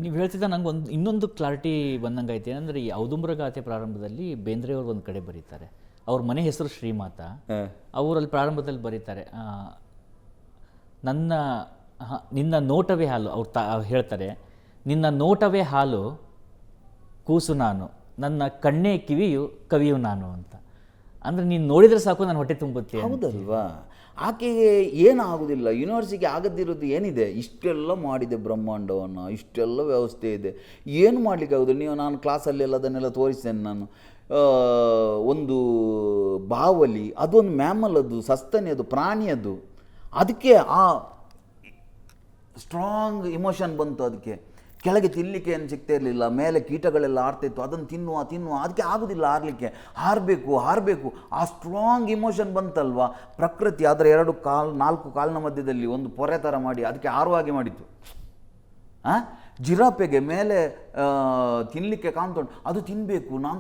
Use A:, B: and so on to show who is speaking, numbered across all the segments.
A: ನೀವು ಹೇಳ್ತಿದ್ದ ನಂಗೆ ಇನ್ನೊಂದು ಕ್ಲಾರಿಟಿ ಬಂದಂಗೆ ಏನಂದರೆ ಈ ಔದುಂಬರ ಗಾಥೆ ಪ್ರಾರಂಭದಲ್ಲಿ ಬೇಂದ್ರೆಯವರು ಒಂದು ಕಡೆ ಬರೀತಾರೆ, ಅವ್ರ ಮನೆ ಹೆಸರು ಶ್ರೀಮಾತ. ಅವರಲ್ಲಿ ಪ್ರಾರಂಭದಲ್ಲಿ ಬರೀತಾರೆ, ನಿನ್ನ ನೋಟವೇ ಹಾಲು. ಅವ್ರು ಹೇಳ್ತಾರೆ, ನಿನ್ನ ನೋಟವೇ ಹಾಲು ಕೂಸು ನಾನು, ನನ್ನ ಕಣ್ಣೇ ಕಿವಿಯು ಕವಿಯು ನಾನು ಅಂತ. ಅಂದರೆ ನೀನು ನೋಡಿದರೆ ಸಾಕು ನಾನು ಹೊಟ್ಟೆ ತುಂಬುತ್ತೆ.
B: ಹೌದಲ್ವಾ? ಆಕೆಗೆ ಏನಾಗೋದಿಲ್ಲ, ಯೂನಿವರ್ಸಿಟಿಗೆ ಆಗದಿರೋದು ಏನಿದೆ? ಇಷ್ಟೆಲ್ಲ ಮಾಡಿದೆ ಬ್ರಹ್ಮಾಂಡವನ್ನು, ಇಷ್ಟೆಲ್ಲ ವ್ಯವಸ್ಥೆ ಇದೆ, ಏನು ಮಾಡಲಿಕ್ಕೆ ಆಗೋದಿಲ್ಲ. ನೀವು ನಾನು ಕ್ಲಾಸಲ್ಲೆಲ್ಲ ಅದನ್ನೆಲ್ಲ ತೋರಿಸ್ತೇನೆ ನಾನು. ಒಂದು ಬಾವಲಿ, ಅದೊಂದು ಮ್ಯಾಮಲ್, ಅದು ಸಸ್ತನಿ, ಅದು ಪ್ರಾಣಿ, ಅದು ಅದಕ್ಕೆ ಆ ಸ್ಟ್ರಾಂಗ್ ಇಮೋಷನ್ ಬಂತು. ಅದಕ್ಕೆ ಕೆಳಗೆ ತಿನ್ನಲಿಕ್ಕೆ ಏನು ಸಿಗ್ತಾ ಇರಲಿಲ್ಲ, ಮೇಲೆ ಕೀಟಗಳೆಲ್ಲ ಆಡ್ತಾಯಿತ್ತು, ಅದನ್ನು ತಿನ್ನುವ ಅದಕ್ಕೆ ಆಗೋದಿಲ್ಲ ಹಾರಲಿಕ್ಕೆ, ಹಾರಬೇಕು. ಆ ಸ್ಟ್ರಾಂಗ್ ಇಮೋಷನ್ ಬಂತಲ್ವಾ ಪ್ರಕೃತಿ. ಅದರ 4 ಕಾಲಿನ ಮಧ್ಯದಲ್ಲಿ ಒಂದು ಪೊರೆ ಥರ ಮಾಡಿ ಅದಕ್ಕೆ ಹಾರುವಾಗೆ ಮಾಡಿತ್ತು. ಜಿರಾಪೆಗೆ ಮೇಲೆ ತಿನ್ನಲಿಕ್ಕೆ ಕಾಣ್ತೊಂಡು, ಅದು ತಿನ್ನಬೇಕು, ನಾನು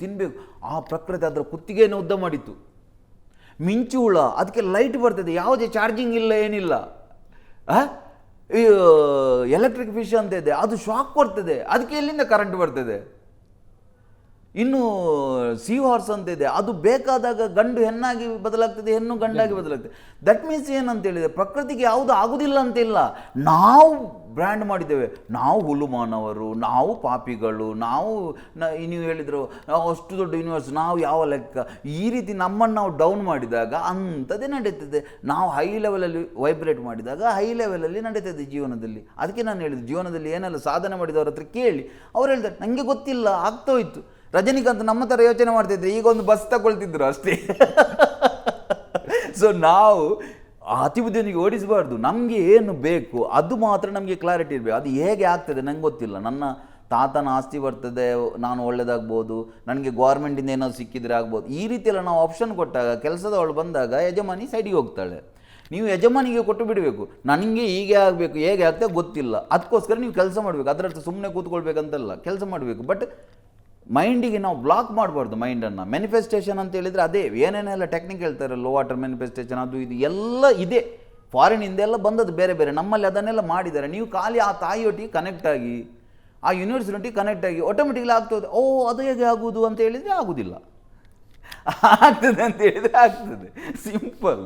B: ತಿನ್ನಬೇಕು. ಆ ಪ್ರಕೃತಿ ಅದರ ಕುತ್ತಿಗೆಯನ್ನು ಉದ್ದ ಮಾಡಿತ್ತು. ಮಿಂಚು ಹುಳ, ಅದಕ್ಕೆ ಲೈಟ್ ಬರ್ತದೆ, ಯಾವುದೇ ಚಾರ್ಜಿಂಗ್ ಇಲ್ಲ, ಏನಿಲ್ಲ. ಎಲೆಕ್ಟ್ರಿಕ್ ಫಿಶ್ ಅಂತ ಇದೆ, ಅದು ಶಾಕ್ ಕೊಡ್ತದೆ, ಅದಕ್ಕೆ ಎಲ್ಲಿಂದ ಕರೆಂಟ್ ಬರ್ತದೆ. ಇನ್ನು ಸೀ ಹಾರ್ಸ್ ಅಂತ ಇದೆ, ಅದು ಬೇಕಾದಾಗ ಗಂಡು ಹೆಣ್ಣಾಗಿ ಬದಲಾಗ್ತದೆ, ಹೆಣ್ಣು ಗಂಡಾಗಿ ಬದಲಾಗ್ತದೆ. ದಟ್ ಮೀನ್ಸ್ ಏನಂತ ಹೇಳಿದರೆ, ಪ್ರಕೃತಿಗೆ ಯಾವುದು ಆಗುವುದಿಲ್ಲ ಅಂತಿಲ್ಲ. ನಾವು ಬ್ರ್ಯಾಂಡ್ ಮಾಡಿದ್ದೇವೆ, ನಾವು ಹುಲು ಮಾನವರು, ನಾವು ಪಾಪಿಗಳು, ನೀವು ಹೇಳಿದ್ರು ಅಷ್ಟು ದೊಡ್ಡ ಯೂನಿವರ್ಸ್, ನಾವು ಯಾವ ಲೆಕ್ಕ, ಈ ರೀತಿ ನಮ್ಮನ್ನು ನಾವು ಡೌನ್ ಮಾಡಿದಾಗ ಅಂಥದ್ದೇ ನಡೀತದೆ. ನಾವು ಹೈ ಲೆವೆಲಲ್ಲಿ ವೈಬ್ರೇಟ್ ಮಾಡಿದಾಗ ಹೈ ಲೆವೆಲಲ್ಲಿ ನಡೀತದೆ ಜೀವನದಲ್ಲಿ. ಅದಕ್ಕೆ ನಾನು ಹೇಳಿದ್ದು, ಜೀವನದಲ್ಲಿ ಏನೆಲ್ಲ ಸಾಧನೆ ಮಾಡಿದವ್ರ ಹತ್ರ ಕೇಳಿ. ಅವ್ರು ಹೇಳ್ತಾರೆ, ನನಗೆ ಗೊತ್ತಿಲ್ಲ, ಆಗ್ತೋಯ್ತು. ರಜನಿಕಾಂತ್ ನಮ್ಮ ಥರ ಯೋಚನೆ ಮಾಡ್ತಿದ್ರೆ ಈಗ ಒಂದು ಬಸ್ ತಗೊಳ್ತಿದ್ರು ಅಷ್ಟೇ. ಸೊ ನಾವು ಅತಿ ಬುದ್ಧಿಯೊಂದಿಗೆ ಓಡಿಸಬಾರ್ದು. ನಮಗೆ ಏನು ಬೇಕು ಅದು ಮಾತ್ರ ನಮಗೆ ಕ್ಲಾರಿಟಿ ಇರಬೇಕು. ಅದು ಹೇಗೆ ಆಗ್ತದೆ ನಂಗೆ ಗೊತ್ತಿಲ್ಲ. ನನ್ನ ತಾತನ ಆಸ್ತಿ ಬರ್ತದೆ, ನಾನು ಒಳ್ಳೇದಾಗ್ಬೋದು, ನನಗೆ ಗೌರ್ಮೆಂಟಿಂದ ಏನಾದ್ರು ಸಿಕ್ಕಿದ್ರೆ ಆಗ್ಬೋದು, ಈ ರೀತಿಯೆಲ್ಲ ನಾವು ಆಪ್ಷನ್ ಕೊಟ್ಟಾಗ, ಕೆಲಸದವಳು ಬಂದಾಗ ಯಜಮಾನಿ ಸೈಡಿಗೆ ಹೋಗ್ತಾಳೆ. ನೀವು ಯಜಮಾನಿಗೆ ಕೊಟ್ಟು ಬಿಡಬೇಕು, ನನಗೆ ಹೀಗೆ ಆಗಬೇಕು, ಹೇಗೆ ಆಗ್ತದೆ ಗೊತ್ತಿಲ್ಲ, ಅದಕ್ಕೋಸ್ಕರ ನೀವು ಕೆಲಸ ಮಾಡಬೇಕು. ಅದರರ್ಥ ಸುಮ್ಮನೆ ಕೂತ್ಕೊಳ್ಬೇಕಂತಲ್ಲ, ಕೆಲಸ ಮಾಡಬೇಕು. ಬಟ್ ಮೈಂಡಿಗೆ ನಾವು ಬ್ಲಾಕ್ ಮಾಡಬಾರ್ದು ಮೈಂಡನ್ನು. ಮ್ಯಾನಿಫೆಸ್ಟೇಷನ್ ಅಂತ ಹೇಳಿದರೆ ಅದೇ, ಏನೇನೆಲ್ಲ ಟೆಕ್ನಿಕ್ ಹೇಳ್ತಾರೆ, ಲೋ ವಾಟರ್ ಮ್ಯಾನಿಫೆಸ್ಟೇಷನ್, ಅದು ಇದು ಎಲ್ಲ ಇದೆ. ಫಾರಿನಿಂದ ಎಲ್ಲ ಬಂದದ್ದು ಬೇರೆ ಬೇರೆ, ನಮ್ಮಲ್ಲಿ ಅದನ್ನೆಲ್ಲ ಮಾಡಿದ್ದಾರೆ. ನೀವು ಖಾಲಿ ಆ ತಾಯಿಯೊಟ್ಟಿಗೆ ಕನೆಕ್ಟ್ ಆಗಿ, ಆ ಯೂನಿವರ್ಸಿಟಿ ಕನೆಕ್ಟ್ ಆಗಿ ಆಟೋಮೆಟಿಕ್ಲಿ ಆಗ್ತದೆ. ಅದು ಹೇಗೆ ಆಗುವುದು ಅಂತ ಹೇಳಿದರೆ ಆಗುವುದಿಲ್ಲ, ಆಗ್ತದೆ ಅಂತ ಹೇಳಿದರೆ ಆಗ್ತದೆ. ಸಿಂಪಲ್.